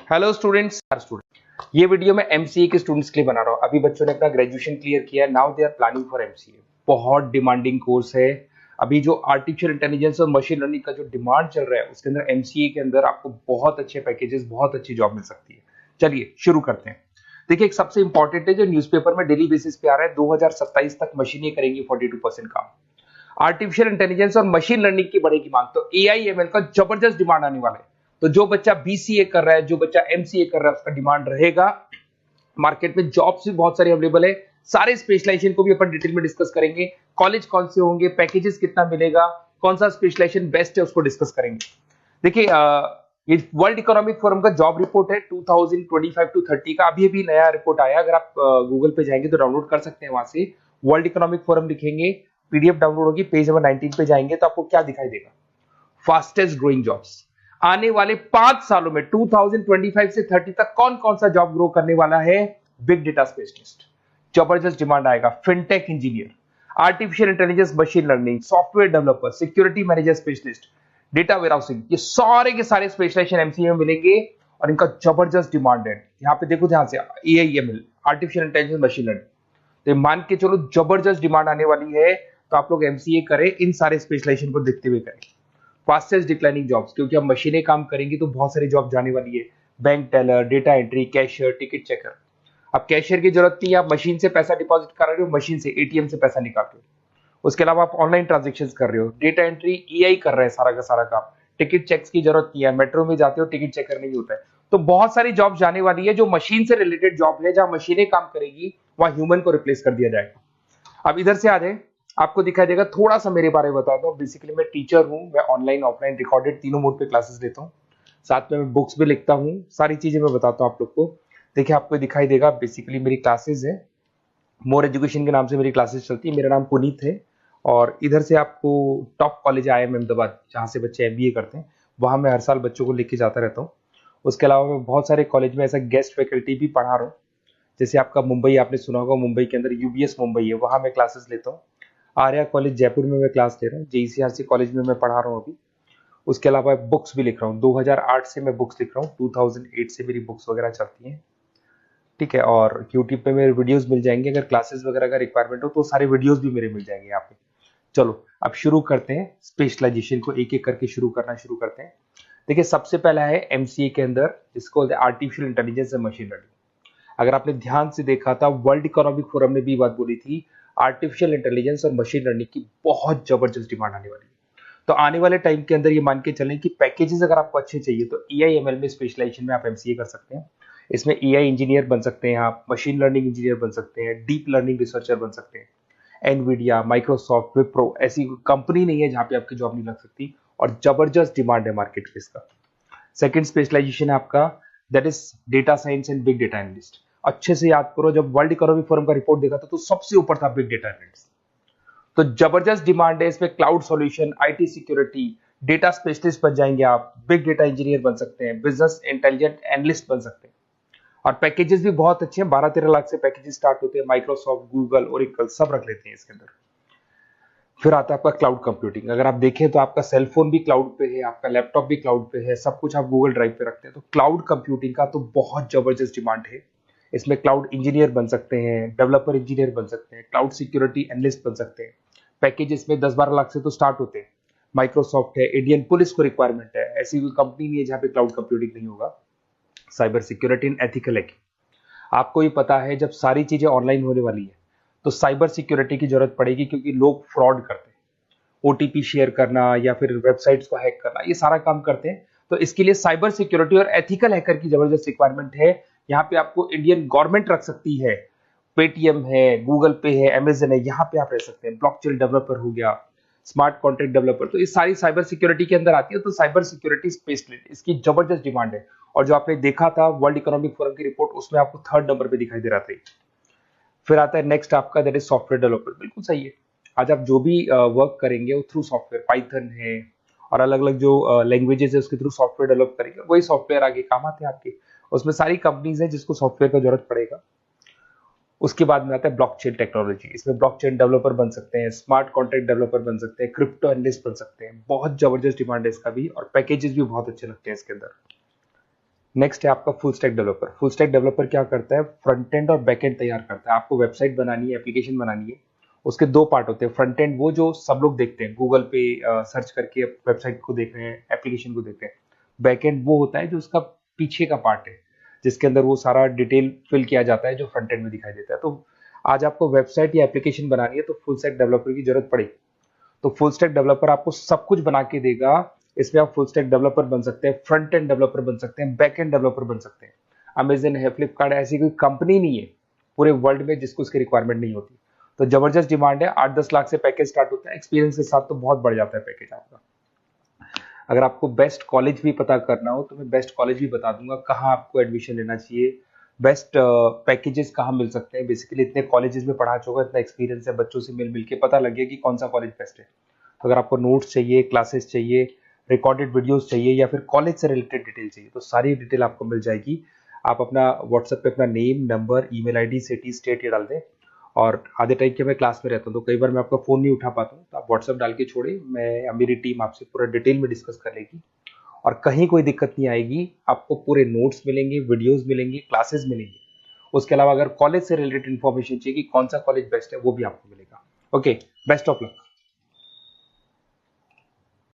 Hello students, ये video मैं MCA के स्टूडेंट्स के लिए बना रहा हूँ। अभी बच्चों ने अपना ग्रेजुएशन क्लियर किया है, now they are planning for MCA. बहुत डिमांडिंग कोर्स है। अभी जो आर्टिफिशियल इंटेलिजेंस और मशीन लर्निंग का जो डिमांड चल रहा है, उसके अंदर एमसीए के अंदर आपको बहुत अच्छे पैकेजेस, बहुत अच्छी जॉब मिल सकती है। चलिए शुरू करते हैं। देखिए, एक सबसे इंपॉर्टेंट है जो न्यूज़पेपर में डेली बेसिस पे आ रहा है, 2027 तक मशीनें करेंगी 42% काम। आर्टिफिशियल इंटेलिजेंस और मशीन लर्निंग की बढ़ेगी मांग, तो एआई एमएल का जबरदस्त डिमांड आने वाला है। तो जो बच्चा बीसीए कर रहा है, जो बच्चा एमसीए कर रहा है, उसका डिमांड रहेगा। मार्केट में जॉब्स भी बहुत सारी अवेलेबल है। सारे स्पेशलाइजेशन को भी अपन डिटेल में डिस्कस करेंगे। कॉलेज कौन से होंगे, पैकेजेस कितना मिलेगा, कौन सा स्पेशलाइजेशन बेस्ट है, उसको डिस्कस करेंगे। देखिए, ये वर्ल्ड इकोनॉमिक फोरम का जॉब रिपोर्ट है 2025 टू 30 का। अभी अभी नया रिपोर्ट आया, अगर आप गूगल पे जाएंगे तो डाउनलोड कर सकते हैं। वहां से वर्ल्ड इकोनॉमिक फोरम लिखेंगे, पीडीएफ डाउनलोड होगी, पेज नंबर 19 पे जाएंगे तो आपको क्या दिखाई देगा? Fastest growing jobs. आने वाले 5 सालों में 2025 से 30 तक कौन कौन सा जॉब ग्रो करने वाला है? बिग डेटा स्पेशलिस्ट, जबरदस्त डिमांड आएगा। Fintech engineer, artificial intelligence, machine learning, software developer, security manager specialist, data warehousing, ये सारे के सारे स्पेशलाइजेशन एमसीए में मिलेंगे और इनका जबरदस्त डिमांड है। यहाँ पे देखो, ध्यान से, AIML, artificial intelligence, machine learning, तो मान के चलो जबरदस्त डिमांड आने वाली है। तो आप लोग एमसीए करें, इन सारे स्पेशलाइजेशन को देखते हुए करें। फास्टेस्ट डिक्लाइनिंग जॉब्स, क्योंकि अब मशीनें काम करेंगी तो बहुत सारी जॉब जाने वाली है। Bank teller, data entry, cashier, ticket checker. अब कैशियर की जरूरत नहीं है, आप मशीन से पैसा डिपॉजिट कर रहे हो, मशीन से एटीएम से पैसा निकाल रहे हो। उसके अलावा आप ऑनलाइन ट्रांजेक्शन कर रहे हो। डेटा एंट्री ईआई कर रहा है सारा का सारा काम। टिकट चेक्स की जरूरत नहीं है, मेट्रो में जाते हो टिकट चेकर नहीं होता है। तो बहुत सारी जॉब जाने वाली है जो मशीन से रिलेटेड जॉब है, जहां मशीनें काम करेगी वहां ह्यूमन को रिप्लेस कर दिया जाएगा। अब इधर से आ जाए, आपको दिखाई देगा। थोड़ा सा मेरे बारे में बताता हूँ। बेसिकली मैं टीचर हूँ, मैं ऑनलाइन ऑफलाइन रिकॉर्डेड तीनों मोड पे क्लासेस लेता हूँ। साथ में मैं बुक्स भी लिखता हूँ, सारी चीजें मैं बताता हूँ आप लोग को। देखिए, आपको दिखाई देगा, बेसिकली मेरी क्लासेस है, मोर एजुकेशन के नाम से मेरी क्लासेस चलती है। मेरा नाम पुनीत है। और इधर से आपको टॉप कॉलेज आईआईएम अहमदाबाद, जहाँ से बच्चे एमबीए करते हैं, वहाँ मैं हर साल बच्चों को लेके जाता रहता हूँ। उसके अलावा मैं बहुत सारे कॉलेज में ऐसा गेस्ट फैकल्टी भी पढ़ा रहा हूँ। जैसे आपका मुंबई, आपने सुना होगा, मुंबई के अंदर यूबीएस मुंबई है, वहाँ मैं क्लासेस लेता हूँ। आर्या कॉलेज जयपुर में मैं क्लास ले रहा हूँ। जेईसीआरसी कॉलेज में मैं पढ़ा रहा हूँ अभी। उसके अलावा बुक्स भी लिख रहा हूँ। 2008 से मैं बुक्स लिख रहा हूँ, 2008 से मेरी बुक्स वगैरह चलती हैं। ठीक है, और यूट्यूब पे मेरे वीडियोस मिल जाएंगे। अगर क्लासेस वगैरह का रिक्वायरमेंट हो तो सारे वीडियोस भी मेरे मिल जाएंगे यहाँ पे। चलो अब शुरू करते हैं, स्पेशलाइजेशन को एक एक करके शुरू करते हैं। देखिए, सबसे पहला है एमसीए के अंदर, जिसको artificial intelligence and machine learning. अगर आपने ध्यान से देखा था, वर्ल्ड इकोनॉमिक फोरम ने भी बात बोली थी, आर्टिफिशियल इंटेलिजेंस और मशीन लर्निंग की बहुत जबरदस्त डिमांड आने वाली है। तो आने वाले टाइम के अंदर ये मान के चलें कि पैकेजेस अगर आपको अच्छे चाहिए तो एआईएमएल में स्पेशलाइजेशन में आप एमसीए कर सकते हैं। इसमें एआई इंजीनियर बन सकते हैं, आप मशीन लर्निंग इंजीनियर बन सकते हैं, डीप लर्निंग रिसर्चर बन सकते हैं। एनवीडिया, माइक्रोसॉफ्ट, विप्रो, ऐसी कंपनी नहीं है जहां पे आपकी जॉब नहीं लग सकती, और जबरदस्त डिमांड है मार्केट में इसका। सेकंड स्पेशलाइजेशन है आपका, that is data science and big data analyst. अच्छे से याद करो, जब वर्ल्ड इकोनॉमिक फोरम का रिपोर्ट देखा था तो सबसे ऊपर था बिग डेटा एनालिस्ट। तो जबरदस्त डिमांड है इसमें। Cloud solution, IT security, data specialist बन जाएंगे आप, बिग डेटा इंजीनियर बन सकते हैं, बिजनेस इंटेलिजेंट एनालिस्ट बन सकते हैं। और पैकेजेस भी बहुत अच्छे हैं, 12-13 लाख से पैकेजेस स्टार्ट होते हैं। माइक्रोसॉफ्ट, गूगल, ओरेकल सब रख लेते हैं इसके अंदर। फिर आता है आपका क्लाउड कंप्यूटिंग। अगर आप देखें तो आपका सेलफोन भी क्लाउड पे है, आपका लैपटॉप भी क्लाउड पे है, सब कुछ आप गूगल ड्राइव पे रखते हैं। तो क्लाउड कंप्यूटिंग का तो बहुत जबरदस्त डिमांड है। इसमें क्लाउड इंजीनियर बन सकते हैं, डेवलपर इंजीनियर बन सकते हैं, क्लाउड सिक्योरिटी एनालिस्ट बन सकते हैं। पैकेज इसमें 10-12 लाख से तो स्टार्ट होते हैं। माइक्रोसॉफ्ट है, इंडियन पुलिस को रिक्वायरमेंट है, ऐसी कोई कंपनी नहीं है जहां पे क्लाउड कंप्यूटिंग नहीं होगा। Cyber security and ethical hacking, आपको ही पता है जब सारी चीजें ऑनलाइन होने वाली है तो साइबर सिक्योरिटी की जरूरत पड़ेगी, क्योंकि लोग फ्रॉड करते हैं। ओटीपी शेयर करना या फिर वेबसाइट्स को हैक करना, ये सारा काम करते हैं। तो इसके लिए साइबर सिक्योरिटी और एथिकल हैकर की जबरदस्त रिक्वायरमेंट है। यहाँ पे आपको इंडियन गवर्नमेंट रख सकती है, पेटीएम है, गूगल पे है, अमेजन है, यहाँ पे आप रह सकते हैं। ब्लॉकचेन डेवलपर हो गया, स्मार्ट कॉन्ट्रैक्ट डेवलपर, तो ये सारी साइबर सिक्योरिटी के अंदर आती है। तो साइबर सिक्योरिटी स्पेशलिस्ट, इसकी जबरदस्त डिमांड है। और जो आपने देखा था वर्ल्ड इकोनॉमिक फोरम की रिपोर्ट, उसमें आपको 3rd नंबर पे दिखाई दे रहा था। फिर आता है नेक्स्ट आपका, दैट इज सॉफ्टवेयर डेवलपर। बिल्कुल सही है। आज आप जो भी वर्क करेंगे वो थ्रू सॉफ्टवेयर, पाइथन है और अलग अलग जो लैंग्वेजेस है उसके थ्रू सॉफ्टवेयर डेवलप करेंगे, वही सॉफ्टवेयर आगे काम आते हैं आपके। उसमें सारी कंपनीज है जिसको सॉफ्टवेयर का जरूरत पड़ेगा। उसके बाद में आता है ब्लॉकचेन टेक्नोलॉजी। इसमें ब्लॉकचेन डेवलपर बन सकते हैं, स्मार्ट कॉन्ट्रैक्ट डेवलपर बन सकते हैं, क्रिप्टो एनालिस्ट बन सकते हैं। बहुत जबरदस्त डिमांड है इसका भी, और पैकेजेस भी बहुत अच्छे लगते हैं इसके अंदर। नेक्स्ट है आपका full stack developer. Full stack developer क्या करता है, फ्रंट एंड और बैक एंड तैयार करता है। आपको वेबसाइट बनानी है, एप्लीकेशन बनानी है, उसके दो पार्ट होते हैं। फ्रंट एंड वो जो सब लोग देखते हैं, गूगल पे सर्च करके वेबसाइट को देख रहे हैं, एप्लीकेशन को देख रहे हैं। बैक एंड वो होता है जो उसका पीछे का पार्ट है, जिसके अंदर वो सारा डिटेल फिल किया जाता है जो फ्रंट एंड में दिखाई देता है। तो आज आपको वेबसाइट या एप्लीकेशन बनानी है तो फुल स्टैक डेवलपर की जरूरत पड़ेगी। तो फुल स्टैक डेवलपर आपको सब कुछ बना के देगा। इसमें आप फुल स्टैक डेवलपर बन सकते हैं, फ्रंट एंड डेवलपर बन सकते हैं, बैक एंड डेवलपर बन सकते हैं। अमेजन है, फ्लिपकार्ट, ऐसी कोई कंपनी नहीं है पूरे वर्ल्ड में जिसको उसकी रिक्वायरमेंट नहीं होती। तो जबरदस्त डिमांड है, 8-10 लाख से पैकेज स्टार्ट होता है। एक्सपीरियंस के साथ तो बहुत बढ़ जाता है पैकेज आपका। अगर आपको बेस्ट कॉलेज भी पता करना हो तो मैं बेस्ट कॉलेज भी बता दूंगा, कहाँ आपको एडमिशन लेना चाहिए, बेस्ट पैकेजेस कहाँ मिल सकते हैं। बेसिकली इतने कॉलेजेस में पढ़ा चुका, इतना एक्सपीरियंस है, बच्चों से मिल मिल के पता लग गया कि कौन सा कॉलेज बेस्ट है। तो अगर आपको नोट्स चाहिए, क्लासेस चाहिए, रिकॉर्डेड वीडियोस चाहिए या फिर कॉलेज से रिलेटेड डिटेल चाहिए, तो सारी डिटेल आपको मिल जाएगी। आप अपना व्हाट्सएप पे अपना name, number, email ID, city, state ये डाल दें। और आधे टाइम के मैं क्लास में रहता हूँ तो कई बार मैं आपका फ़ोन नहीं उठा पाता हूँ, तो आप व्हाट्सएप डाल के छोड़े, मैं मेरी टीम आपसे पूरा डिटेल में डिस्कस कर लेगी और कहीं कोई दिक्कत नहीं आएगी। आपको पूरे नोट्स मिलेंगे, वीडियोस मिलेंगे, क्लासेस मिलेंगे। उसके अलावा अगर कॉलेज से रिलेटेड इन्फॉर्मेशन चाहिए कि कौन सा कॉलेज बेस्ट है, वो भी आपको मिलेगा। Okay, best of luck.